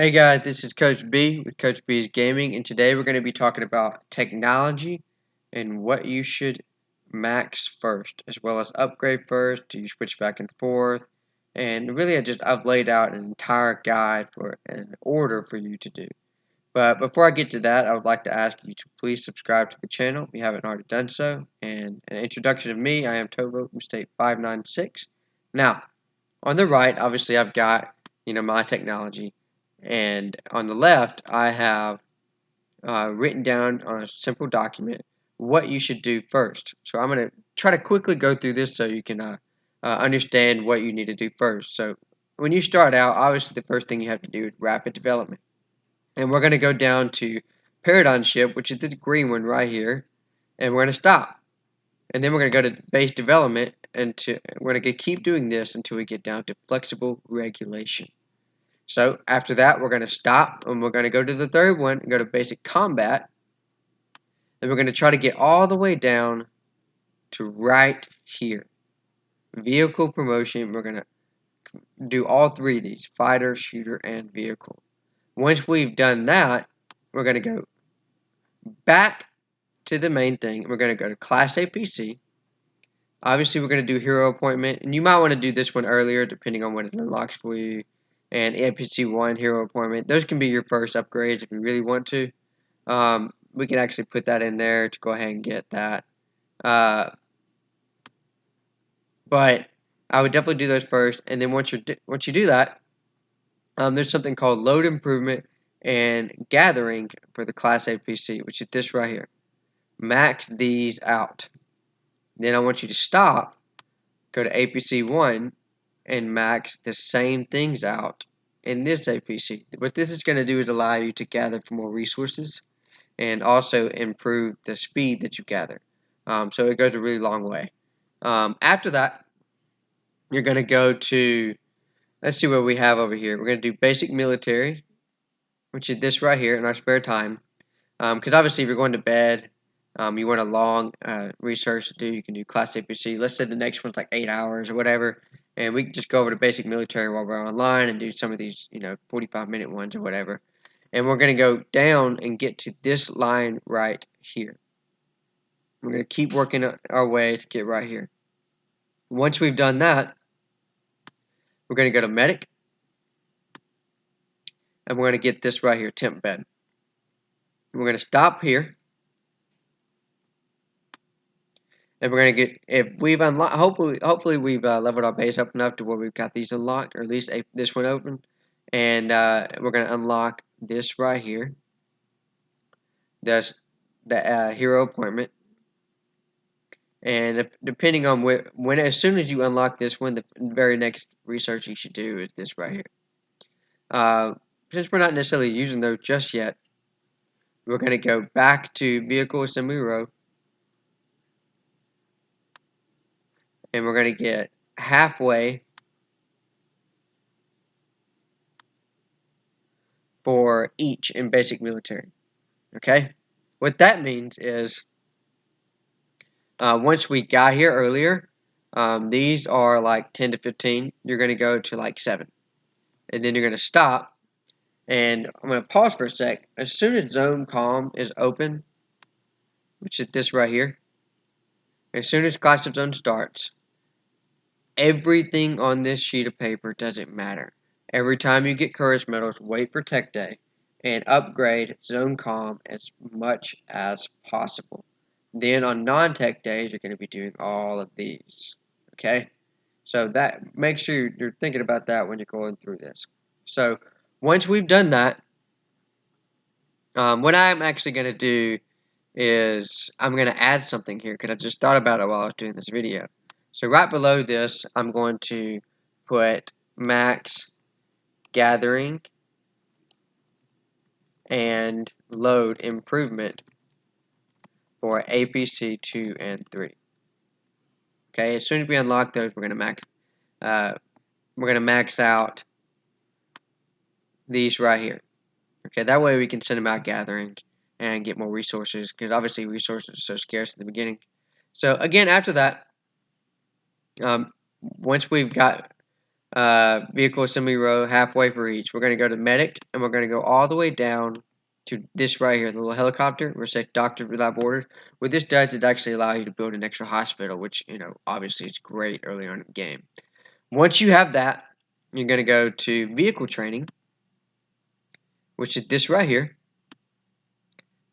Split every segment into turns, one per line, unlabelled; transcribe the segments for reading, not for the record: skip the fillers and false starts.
Hey guys, this is Coach B with Coach B's Gaming, and today we're going to be talking about technology and what you should max first, as well as upgrade first. Do you switch back and forth? And really, I've laid out an entire guide for an order for you to do. But before I get to that, I would like to ask you to please subscribe to the channel if you haven't already done so. And an introduction of me, I am Tovo from State 596. Now, on the right, obviously, I've got my technology. And on the left, I have written down on a simple document what you should do first. So I'm going to try to quickly go through this so you can understand what you need to do first. So when you start out, obviously the first thing you have to do is rapid development. And we're going to go down to paradigm shift, which is the green one right here, and we're going to stop. And then we're going to go to base development, and we're going to keep doing this until we get down to flexible regulation. So after that, we're going to stop, and we're going to go to the third one and go to basic combat. And we're going to try to get all the way down to right here. Vehicle promotion, we're going to do all three of these, fighter, shooter, and vehicle. Once we've done that, we're going to go back to the main thing. We're going to go to Class APC. Obviously, we're going to do hero appointment, and you might want to do this one earlier depending on when it unlocks for you. And APC 1 hero appointment. Those can be your first upgrades if you really want to. We can actually put that in there to go ahead and get that. But I would definitely do those first, and then once you do that, there's something called load improvement and gathering for the Class APC, which is this right here. Max these out. Then I want you to stop, go to APC 1, and max the same things out in this APC. What this is going to do is allow you to gather for more resources and also improve the speed that you gather. So it goes a really long way. After that, you're going to go to, let's see what we have over here. We're going to do basic military, which is this right here in our spare time. Because obviously if you're going to bed, you want a long research to do, you can do Class APC. Let's say the next one's like 8 hours or whatever, and we can just go over to basic military while we're online and do some of these, 45-minute ones or whatever. And we're going to go down and get to this line right here. We're going to keep working our way to get right here. Once we've done that, we're going to go to medic, and we're going to get this right here, temp bed. We're going to stop here. And we're going to get, if we've unlocked, hopefully we've leveled our base up enough to where we've got these unlocked, or at least this one open. And we're going to unlock this right here. That's the hero appointment. And depending on as soon as you unlock this one, the very next research you should do is this right here. Since we're not necessarily using those just yet, we're going to go back to vehicle assembly row. And we're going to get halfway for each in basic military. Okay? What that means is once we got here earlier, these are like 10 to 15. You're going to go to like 7. And then you're going to stop. And I'm going to pause for a sec. As soon as zone COMM is open, which is this right here, as soon as class of zone starts, everything on this sheet of paper doesn't matter. Every time you get courage medals, wait for tech day and upgrade zone COMM as much as possible. Then on non-tech days, you're going to be doing all of these. Okay? So that make sure you're thinking about that when you're going through this. So once we've done that, what I'm actually going to do is I'm going to add something here because I just thought about it while I was doing this video. So right below this, I'm going to put max gathering and load improvement for APC 2 and 3. Okay, as soon as we unlock those, we're going to max out these right here. Okay, that way we can send them out gathering and get more resources, because obviously resources are so scarce in the beginning. So again, after that, once we've got vehicle assembly row, halfway for each. We're going to go to medic, and we're going to go all the way down to this right here, the little helicopter, where it says Doctor Without Borders. What this does is actually allow you to build an extra hospital, which, obviously is great early on in the game. Once you have that, you're going to go to vehicle training, which is this right here,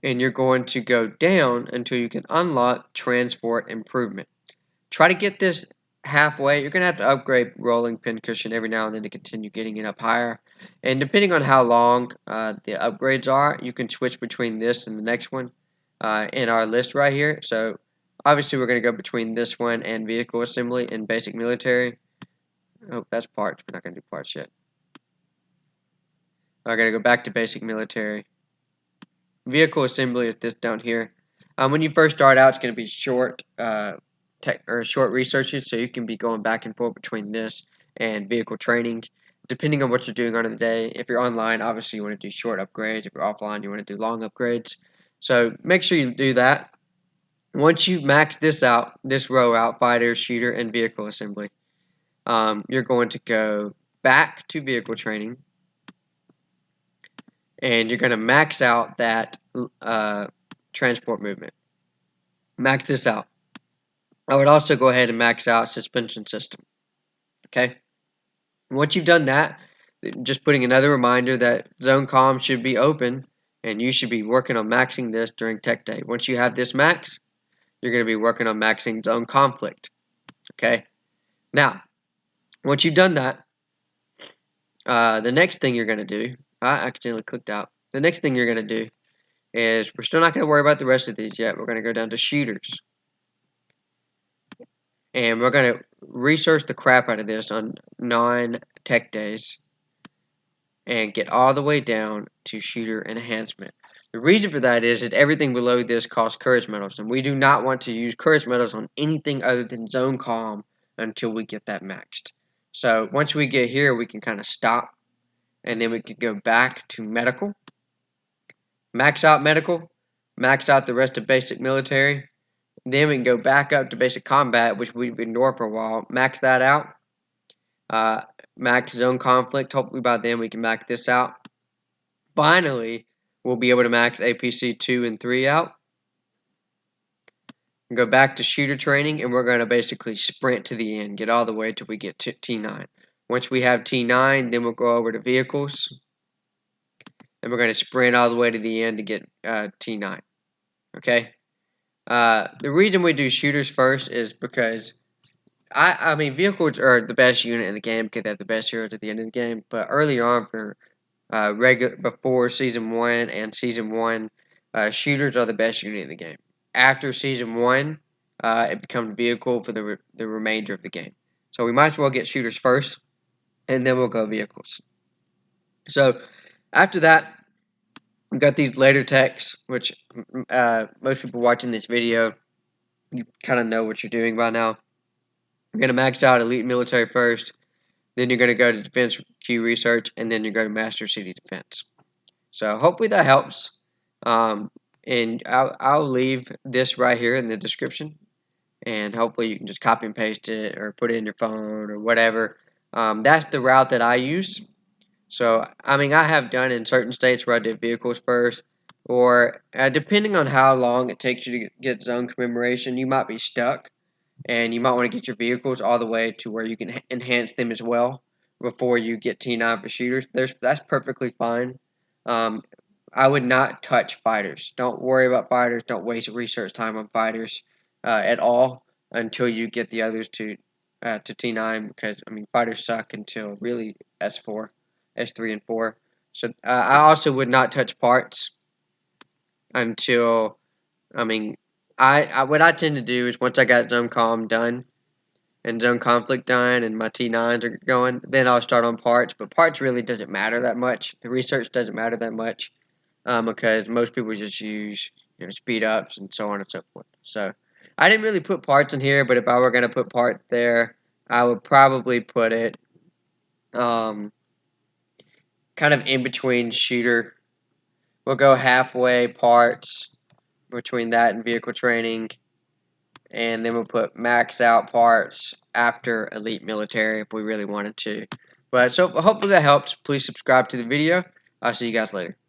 and you're going to go down until you can unlock transport improvement. Try to get this halfway. You're going to have to upgrade rolling pin cushion every now and then to continue getting it up higher. And depending on how long the upgrades are, you can switch between this and the next one in our list right here. So obviously we're going to go between this one and vehicle assembly and basic military. Oh, that's parts. We're not going to do parts yet. I'm going to go back to basic military. Vehicle assembly is this down here. When you first start out, it's going to be short short researches, so you can be going back and forth between this and vehicle training, depending on what you're doing on the day. If you're online, obviously you want to do short upgrades. If you're offline, you want to do long upgrades. So make sure you do that. Once you max this row out, fighter, shooter, and vehicle assembly, you're going to go back to vehicle training, and you're going to max out that transport movement. Max this out. I would also go ahead and max out suspension system. Okay. Once you've done that, just putting another reminder that zone comm should be open, and you should be working on maxing this during tech day. Once you have this max, you're going to be working on maxing zone conflict. Okay. Now, once you've done that, the next thing you're going to do, I accidentally clicked out. The next thing you're going to do is, we're still not going to worry about the rest of these yet. We're going to go down to shooters. And we're going to research the crap out of this on non-tech days and get all the way down to shooter enhancement. The reason for that is that everything below this costs courage medals, and we do not want to use courage medals on anything other than zone comm until we get that maxed. So once we get here, we can kind of stop, and then we can go back to medical, max out medical, max out the rest of basic military. Then we can go back up to basic combat, which we've ignored for a while. Max that out. Max zone conflict. Hopefully by then we can max this out. Finally, we'll be able to max APC 2 and 3 out. Go back to shooter training, and we're going to basically sprint to the end. Get all the way till we get to T9. Once we have T9, then we'll go over to vehicles. And we're going to sprint all the way to the end to get T9. Okay? The reason we do shooters first is because I mean, vehicles are the best unit in the game because they have the best heroes at the end of the game. But early on, before season 1 and season 1, shooters are the best unit in the game. After season 1, it becomes vehicle for the remainder of the game. So we might as well get shooters first, and then we'll go vehicles. So after that, we've got these later techs, which most people watching this video, you kind of know what you're doing by now. You're going to max out elite military first, then you're going to go to defense Q research, and then you're going to master city defense. So hopefully that helps. And I'll leave this right here in the description, and hopefully you can just copy and paste it or put it in your phone or whatever. That's the route that I use. So, I mean, I have done in certain states where I did vehicles first, or depending on how long it takes you to get zone commemoration, you might be stuck, and you might want to get your vehicles all the way to where you can enhance them as well before you get T9 for shooters. That's perfectly fine. I would not touch fighters. Don't worry about fighters. Don't waste research time on fighters at all until you get the others to T9, because I mean fighters suck until really S4, S3 and 4. So I also would not touch parts until I mean what I tend to do is once I got zone comm done and zone conflict done and my T9s are going, then I'll start on parts. But parts really doesn't matter that much. The research doesn't matter that much. Because most people just use speed ups and so on and so forth. So I didn't really put parts in here, but if I were going to put parts there, I would probably put it kind of in between shooter. We'll go halfway parts between that and vehicle training, and then we'll put max out parts after elite military if we really wanted to. But so hopefully that helps. Please subscribe to the video. I'll see you guys later.